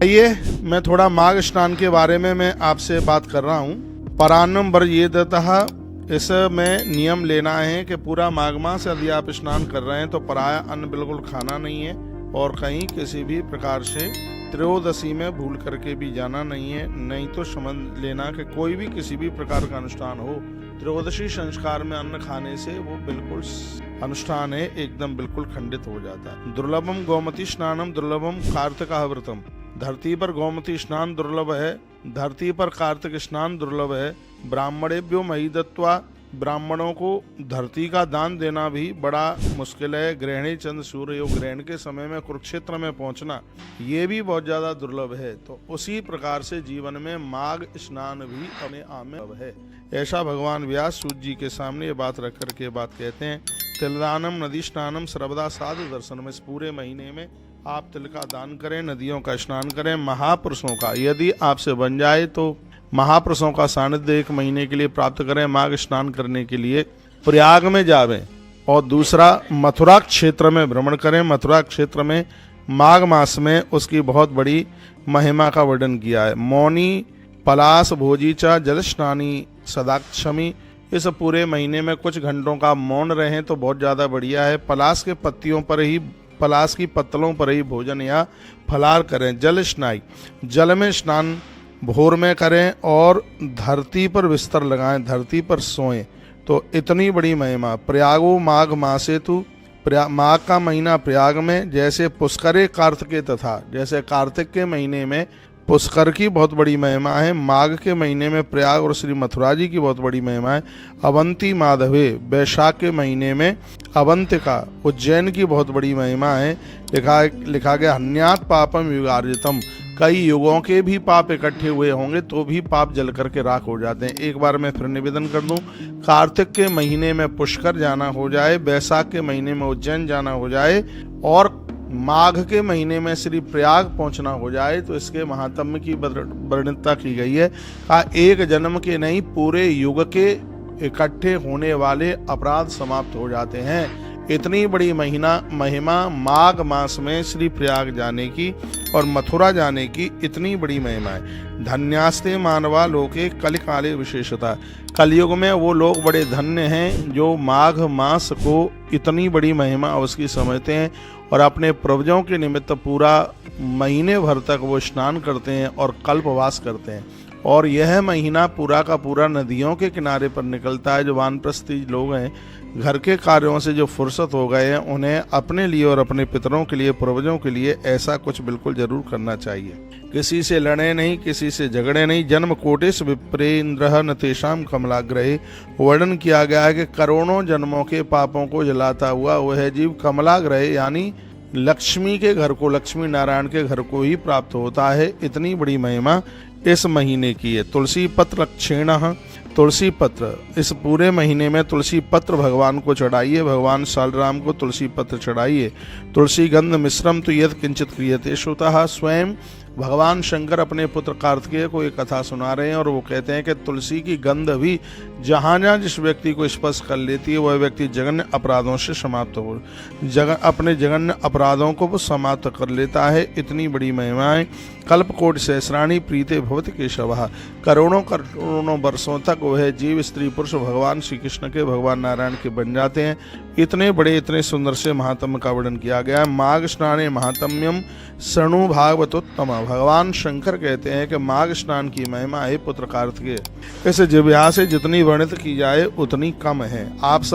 आइए मैं थोड़ा माघ स्नान के बारे में मैं आपसे बात कर रहा हूँ। परान्नम वर्जेतः, इसमें नियम लेना है कि पूरा माघ मास यदि आप स्नान कर रहे हैं तो पराया अन्न बिल्कुल खाना नहीं है और कहीं किसी भी प्रकार से त्रयोदशी में भूल करके भी जाना नहीं है। नहीं तो समझ लेना कि कोई भी किसी भी प्रकार का अनुष्ठान हो, त्रयोदशी संस्कार में अन्न खाने से वो बिल्कुल अनुष्ठान है एकदम बिल्कुल खंडित हो जाता है। दुर्लभम गोमती स्नानम दुर्लभम कार्तिका व्रतम, धरती पर गोमती स्नान दुर्लभ है, धरती पर कार्तिक स्नान दुर्लभ है। ब्राह्मणेभ्यो मही दत्वा, ब्राह्मणों को धरती का दान देना भी बड़ा मुश्किल है। ग्रहणी चंद्र सूर्य योग ग्रहण के समय में कुरुक्षेत्र में पहुंचना ये भी बहुत ज्यादा दुर्लभ है। तो उसी प्रकार से जीवन में माघ स्नान भी अपने आप में है। ऐसा भगवान व्यास सूत जी के सामने ये बात रख करके बात कहते हैं। तिलदानम नदी स्नानम सर्वदा साधु दर्शनम, इस पूरे महीने में आप तिल का दान करें, नदियों का स्नान करें। महापुरुषों का यदि आपसे बन जाए तो महापुरुषों का सानिध्य 1 महीने के लिए प्राप्त करें। माघ स्नान करने के लिए प्रयाग में जावें और दूसरा मथुरा क्षेत्र में भ्रमण करें। मथुरा क्षेत्र में माघ मास में उसकी बहुत बड़ी महिमा का वर्णन किया है। मौनी पलास भोजीचा जल स्नानी सदाक्षमी, इस पूरे महीने में कुछ घंटों का मौन रहें तो बहुत ज़्यादा बढ़िया है। पलास के पत्तियों पर ही, पलास की पत्तलों पर ही भोजन या फलार करें। जल स्नाई, जल में स्नान भोर में करें और धरती पर बिस्तर लगाएं, धरती पर सोएं। तो इतनी बड़ी महिमा। प्रयागो माघ मासे तु, माघ का महीना प्रयाग में, जैसे पुष्करे कार्तिके तथा, जैसे कार्तिक के महीने में पुष्कर की बहुत बड़ी महिमा है, माघ के महीने में प्रयाग और श्री मथुरा जी की बहुत बड़ी महिमा है। अवंती माधवे, वैशाख के महीने में अवंतिका उज्जैन की बहुत बड़ी महिमा है। लिखा गया हन्यात पापम युगार्जितम, कई युगों के भी पाप इकट्ठे हुए होंगे तो भी पाप जल करके राख हो जाते हैं। एक बार मैं फिर निवेदन कर दूं, कार्तिक के महीने में पुष्कर जाना हो जाए, वैशाख के महीने में उज्जैन जाना हो जाए और माघ के महीने में श्री प्रयाग पहुंचना हो जाए तो इसके महात्म्य की वर्णिता की गई है। एक जन्म के नहीं पूरे युग के इकट्ठे होने वाले अपराध समाप्त हो जाते हैं। इतनी बड़ी महिमा माघ मास में श्री प्रयाग जाने की और मथुरा जाने की इतनी बड़ी महिमा है। धन्यास्ते मानवा लोके कलिकाले विशेषता, कलयुग में वो लोग बड़े धन्य हैं जो माघ मास को इतनी बड़ी महिमा उसकी समझते हैं और अपने पूर्वजों के निमित्त पूरा महीने भर तक वो स्नान करते हैं और कल्पवास करते हैं। और यह महीना पूरा का पूरा नदियों के किनारे पर निकलता है। जो वानप्रस्थी लोग हैं, घर के कार्यों से जो फुर्सत हो गए हैं, उन्हें अपने लिए और अपने पितरों के लिए, पूर्वजों के लिए ऐसा कुछ बिल्कुल जरूर करना चाहिए। किसी से लड़े नहीं, किसी से झगड़े नहीं। जन्म कोटिस विप्रेन्द्र न तेषाम कमलाग्रहे, वर्णन किया गया है कि करोड़ों जन्मों के पापों को जलाता हुआ वह जीव कमलाग्रहे यानी लक्ष्मी के घर को, लक्ष्मी नारायण के घर को ही प्राप्त होता है। इतनी बड़ी महिमा इस महीने की है। तुलसी पत्र लक्षेण, तुलसी पत्र, इस पूरे महीने में तुलसी पत्र भगवान को चढ़ाइए, भगवान सालराम को तुलसी पत्र चढ़ाइए। तुलसी गंध मिश्रम तो यद किंचित क्रियते श्रुतः, स्वयं भगवान शंकर अपने पुत्र कार्तिकेय को एक कथा सुना रहे हैं और वो कहते हैं कि तुलसी की गंध भी जहाँ जहाँ जिस व्यक्ति को स्पर्श कर लेती है वह व्यक्ति जघन्य अपराधों से समाप्त हो, अपने जघन्य अपराधों को वो समाप्त कर लेता है। इतनी बड़ी महिमाएं। कल्पकोटि सहस्राणि प्रीते भवति केशवः, करोड़ों करोड़ों वर्षों तक वह जीव स्त्री पुरुष भगवान श्री कृष्ण के, भगवान नारायण के बन जाते हैं। इतने बड़े इतने सुंदर से महात्म्य का वर्णन किया गया है। माघ स्नाने महात्म्यम शृणु भागवतोत्तम, भगवान शंकर कहते हैं कि माघ स्नान की महिमा है पुत्र कार्तिकेय। इस जिह्वा से जितनी वर्णित की जाए उतनी कम है। आप सब